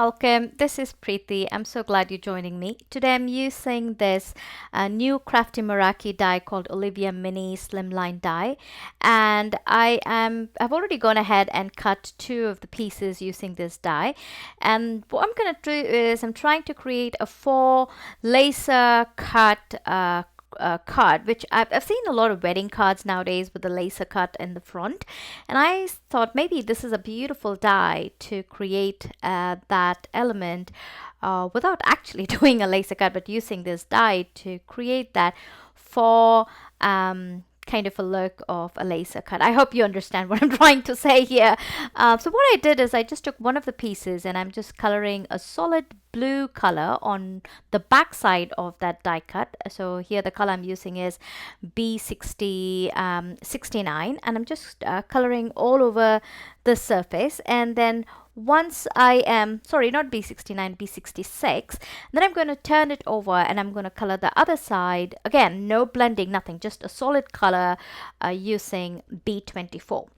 welcome. This is Preeti. I'm so glad you're joining me. Today I'm using this new Crafty Meraki die called Olivia Mini Slimline Die, and I've already gone ahead and cut two of the pieces using this die. And what I'm gonna do is I'm trying to create a faux laser cut card, which I've seen a lot of wedding cards nowadays with the laser cut in the front, and I thought maybe this is a beautiful die to create that element without actually doing a laser cut, but using this die to create that for kind of a look of a laser cut. I hope you understand what I'm trying to say here. So what I did is I just took one of the pieces and I'm just coloring a solid blue color on the back side of that die cut. So here the color I'm using is B69, and I'm just coloring all over the surface. And then once I am, sorry, not B69, B66, then I'm going to turn it over and I'm going to color the other side. Again, no blending, nothing, just a solid color using B24.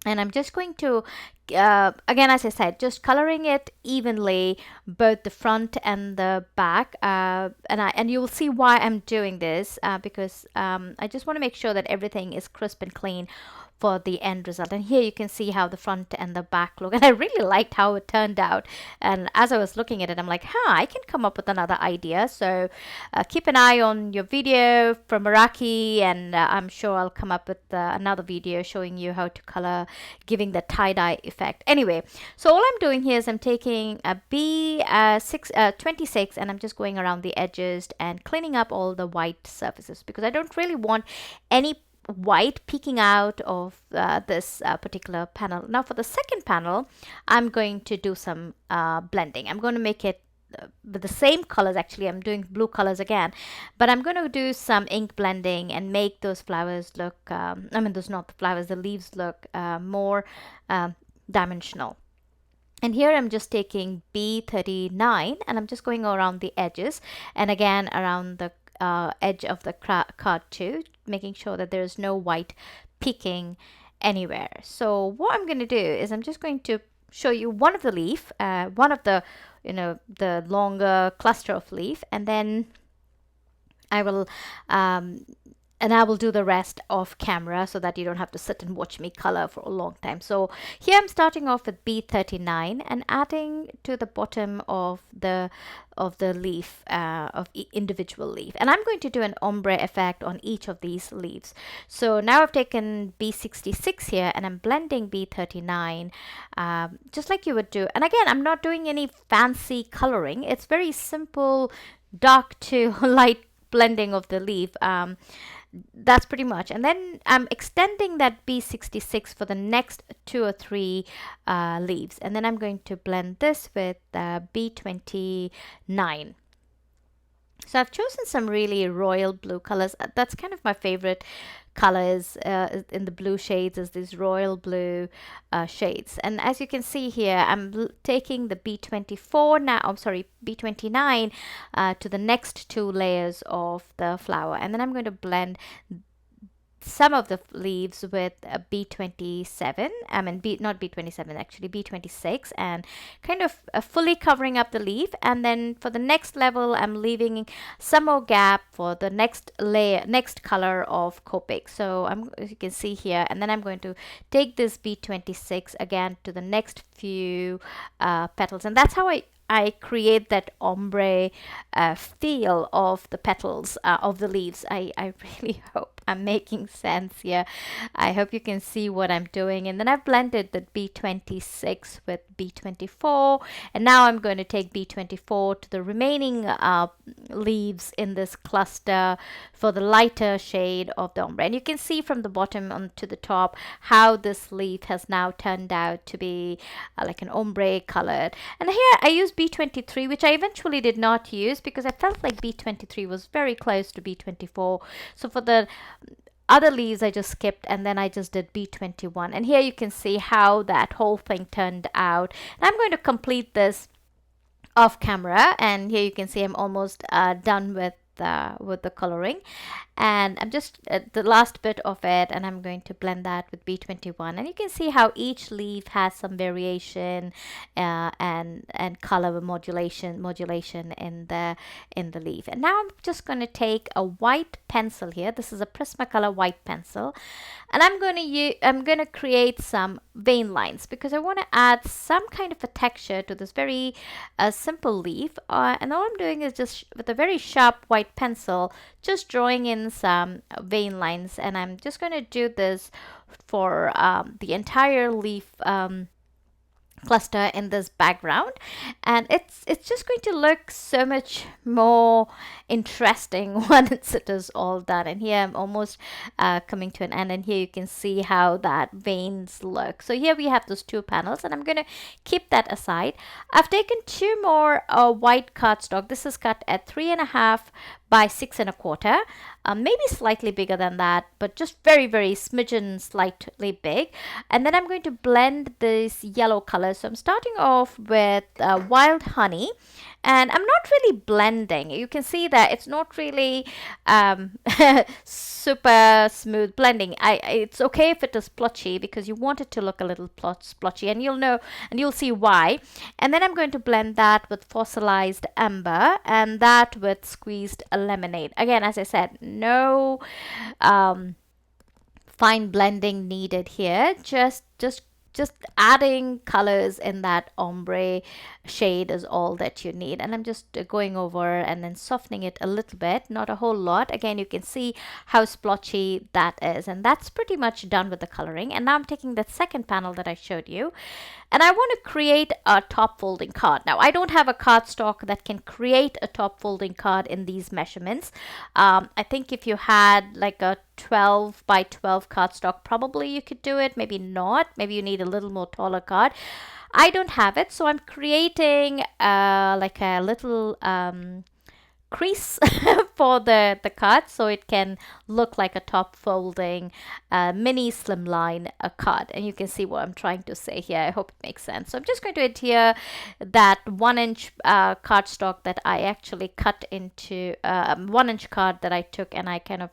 And I'm just going to, again, as I said, just coloring it evenly, both the front and the back. And you will see why I'm doing this, because I just want to make sure that everything is crisp and clean for the end result. And here you can see how the front and the back look, and I really liked how it turned out. And as I was looking at it, I'm like, I can come up with another idea. So keep an eye on your video from Meraki, and I'm sure I'll come up with another video showing you how to color, giving the tie-dye effect. Anyway, so all I'm doing here is I'm taking a B26 and I'm just going around the edges and cleaning up all the white surfaces, because I don't really want any white peeking out of this particular panel. Now for the second panel, I'm going to do some blending. I'm going to make it with the same colors. Actually, I'm doing blue colors again, but I'm going to do some ink blending and make those flowers look, those not the flowers, the leaves look more dimensional. And here I'm just taking B39 and I'm just going around the edges, and again around the edge of the card too, making sure that there's no white peeking anywhere. So what I'm going to do is I'm just going to show you one of the leaf, one of the, the longer cluster of leaf, and then I will do the rest off camera so that you don't have to sit and watch me color for a long time. So here I'm starting off with B39 and adding to the bottom of the leaf, of individual leaf, and I'm going to do an ombre effect on each of these leaves. So now I've taken B66 here and I'm blending B39 just like you would do. And again, I'm not doing any fancy coloring. It's very simple dark to light blending of the leaf. That's pretty much. And then I'm extending that B66 for the next 2 or 3 leaves, and then I'm going to blend this with B29. So I've chosen some really royal blue colors. That's kind of my favorite colors in the blue shades, is these royal blue shades. And as you can see here, I'm taking the B24 now, I'm sorry, B29 to the next 2 layers of the flower, and then I'm going to blend some of the leaves with a B27, not B27 actually, B26, and kind of fully covering up the leaf. And then for the next level, I'm leaving some more gap for the next layer, next color of COPIC. So as you can see here, and then I'm going to take this B26 again to the next few petals, and that's how I create that ombre feel of the petals of the leaves. I really hope I'm making sense here. I hope you can see what I'm doing. And then I've blended the B26 with B24, and now I'm going to take B24 to the remaining leaves in this cluster for the lighter shade of the ombre. And you can see from the bottom on to the top how this leaf has now turned out to be like an ombre colored. And here I use B23, which I eventually did not use because I felt like B23 was very close to B24. So for the other leaves I just skipped, and then I just did B21. And here you can see how that whole thing turned out. And I'm going to complete this off camera, and here you can see I'm almost done with the coloring. and I'm just the last bit of it, and I'm going to blend that with B21. And you can see how each leaf has some variation and color modulation in the leaf. And now I'm just going to take a white pencil here. This is a Prismacolor white pencil, and I'm going to create some vein lines because I want to add some kind of a texture to this very simple leaf. And all I'm doing is just with a very sharp white pencil, just drawing in some vein lines, and I'm just going to do this for the entire leaf cluster in this background, and it's just going to look so much more interesting once it is all done. And here I'm almost coming to an end, and here you can see how that veins look. So here we have those two panels, and I'm going to keep that aside. I've taken two more white cardstock. This is cut at 3.5 by 6.25, maybe slightly bigger than that, but just very smidgen slightly big. And then I'm going to blend this yellow color. So I'm starting off with wild honey, and I'm not really blending. You can see that it's not really super smooth blending. It's okay if it is splotchy because you want it to look a little splotchy, and you'll see why. And then I'm going to blend that with Fossilized Amber, and that with Squeezed Lemonade. Again, as I said, no fine blending needed here. Just adding colors in that ombre shade is all that you need. And I'm just going over and then softening it a little bit, not a whole lot. Again, you can see how splotchy that is, and that's pretty much done with the coloring. And now I'm taking that second panel that I showed you, and I want to create a top folding card. Now, I don't have a cardstock that can create a top folding card in these measurements. I think if you had like a 12 by 12 cardstock, probably you could do it. Maybe not. Maybe you need a little more taller card. I don't have it, so I'm creating like a little crease for the card, so it can look like a top folding mini slimline card. And you can see what I'm trying to say here. I hope it makes sense. So I'm just going to adhere that 1-inch cardstock that I actually cut into 1-inch card that I took, and I kind of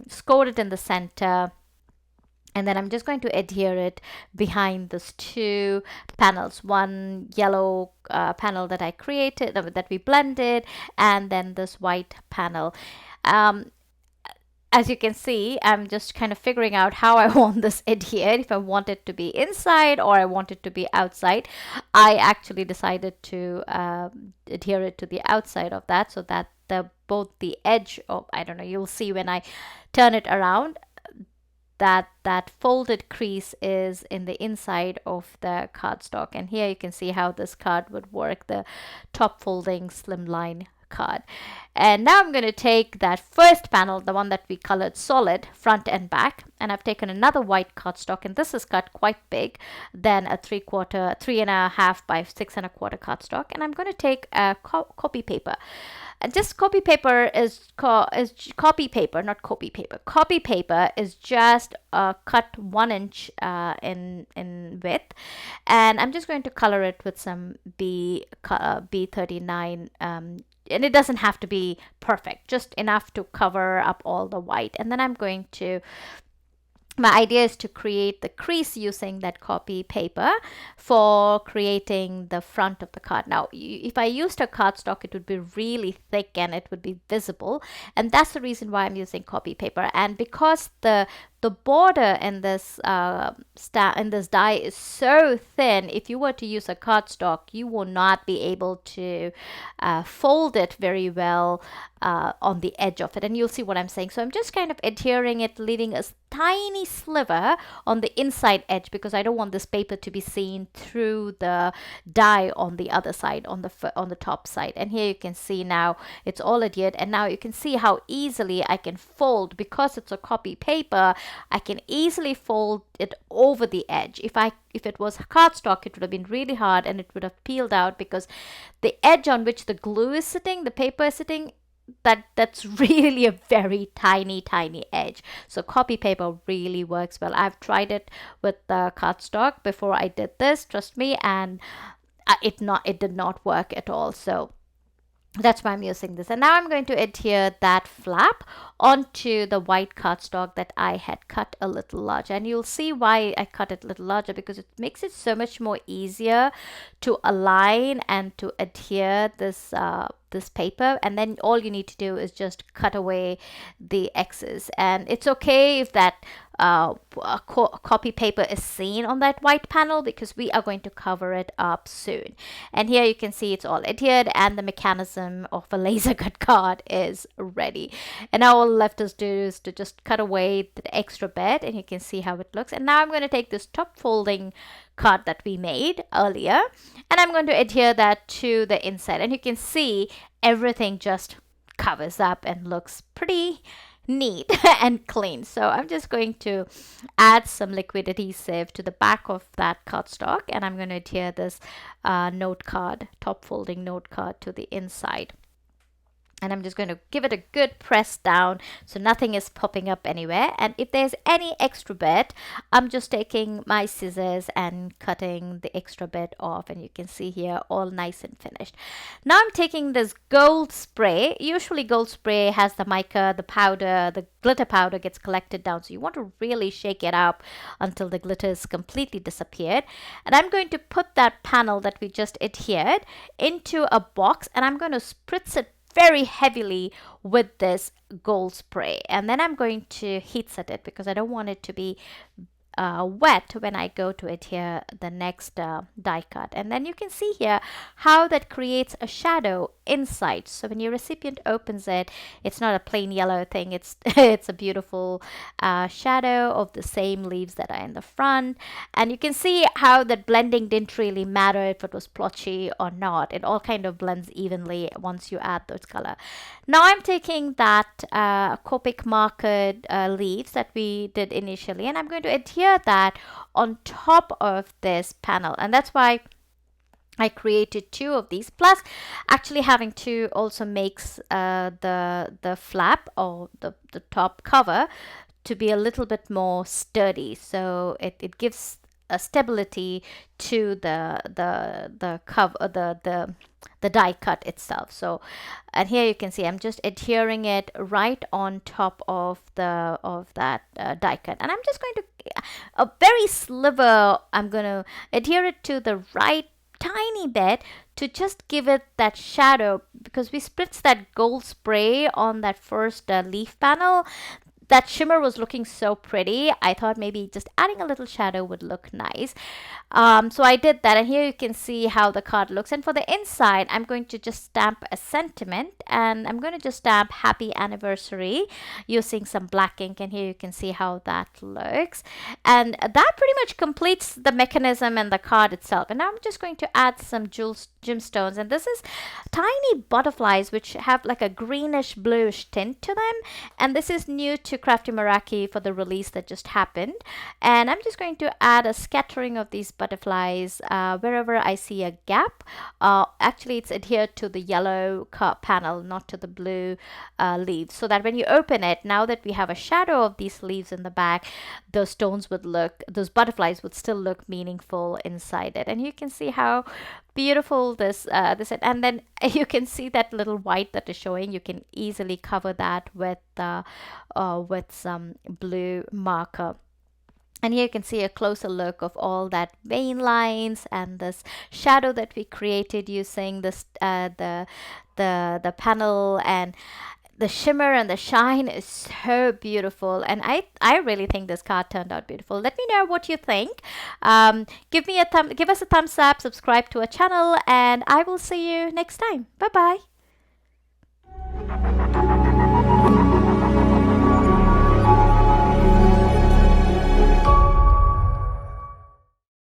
scored it in the center. And then I'm just going to adhere it behind these two panels, one yellow panel that I created, that we blended, and then this white panel. As you can see, I'm just kind of figuring out how I want this adhered, if I want it to be inside or I want it to be outside. I actually decided to adhere it to the outside of that, so that both the edge of, I don't know, you'll see when I turn it around, that folded crease is in the inside of the cardstock. And here you can see how this card would work, the top folding slimline card. And now I'm going to take that first panel, the one that we colored solid, front and back, and I've taken another white cardstock, and this is cut quite big, than a 3.5 by 6.25 cardstock, and I'm going to take a copy paper. And just copy paper is copy paper, not copy paper. Copy paper is just cut 1 inch in width, and I'm just going to color it with some B39. And it doesn't have to be perfect, just enough to cover up all the white. And then I'm going to, my idea is to create the crease using that copy paper for creating the front of the card. Now, if I used a cardstock, it would be really thick and it would be visible. And that's the reason why I'm using copy paper. And because the border in this die is so thin, if you were to use a cardstock, you will not be able to fold it very well on the edge of it. And you'll see what I'm saying. So I'm just kind of adhering it, leaving a tiny sliver on the inside edge, because I don't want this paper to be seen through the die on the other side, on the top side. And here you can see now it's all adhered, and now you can see how easily I can fold. Because it's a copy paper, I can easily fold it over the edge. If it was cardstock, it would have been really hard and it would have peeled out, because the edge on which the glue is sitting, the paper is sitting, that's really a very tiny edge. So copy paper really works well. I've tried it with the cardstock before I did this, trust me, and it did not work at all. So That's why I'm using this. And now I'm going to adhere that flap onto the white cardstock that I had cut a little larger. And you'll see why I cut it a little larger, because it makes it so much more easier to align and to adhere this paper. And then all you need to do is just cut away the X's. And it's okay if that copy paper is seen on that white panel, because we are going to cover it up soon. And here you can see it's all adhered and the mechanism of a laser cut card is ready. And now all left us do is to just cut away the extra bit, and you can see how it looks. And now I'm going to take this top folding card that we made earlier, and I'm going to adhere that to the inside, and you can see everything just covers up and looks pretty neat and clean. So I'm just going to add some liquid adhesive to the back of that cardstock, and I'm going to adhere this note card, top folding note card, to the inside. And I'm just going to give it a good press down so nothing is popping up anywhere. And if there's any extra bit, I'm just taking my scissors and cutting the extra bit off. And you can see here, all nice and finished. Now I'm taking this gold spray. Usually gold spray has the mica, the powder, the glitter powder gets collected down. So you want to really shake it up until the glitter is completely disappeared. And I'm going to put that panel that we just adhered into a box, and I'm going to spritz it very heavily with this gold spray, and then I'm going to heat set it because I don't want it to be wet when I go to adhere the next die cut. And then you can see here how that creates a shadow inside. So when your recipient opens it, it's not a plain yellow thing, it's it's a beautiful shadow of the same leaves that are in the front. And you can see how that blending didn't really matter if it was blotchy or not. It all kind of blends evenly once you add those color. Now I'm taking that COPIC markered leaves that we did initially, and I'm going to adhere that on top of this panel. And that's why I created two of these. Plus, actually having two also makes the flap, or the top cover, to be a little bit more sturdy. So it gives a stability to the cover, the die cut itself. So, and here you can see I'm just adhering it right on top of that die cut, and I'm just going to a very sliver. I'm going to adhere it to the right tiny bit to just give it that shadow, because we spritzed that gold spray on that first leaf panel. That shimmer was looking so pretty. I thought maybe just adding a little shadow would look nice. So I did that, and here you can see how the card looks. And for the inside, I'm going to just stamp a sentiment, and I'm going to just stamp happy anniversary using some black ink, and here you can see how that looks. And that pretty much completes the mechanism and the card itself. And now I'm just going to add some gemstones, and this is tiny butterflies which have like a greenish bluish tint to them, and this is new to Crafty Meraki for the release that just happened. And I'm just going to add a scattering of these butterflies wherever I see a gap. Actually it's adhered to the yellow panel, not to the blue leaves, so that when you open it, now that we have a shadow of these leaves in the back, those butterflies would still look meaningful inside it. And you can see how beautiful this and then you can see that little white that is showing. You can easily cover that with some blue marker. And here you can see a closer look of all that vein lines and this shadow that we created using this the panel. And the shimmer and the shine is so beautiful, and I really think this card turned out beautiful. Let me know what you think. Give us a thumbs up, subscribe to our channel, and I will see you next time. Bye bye.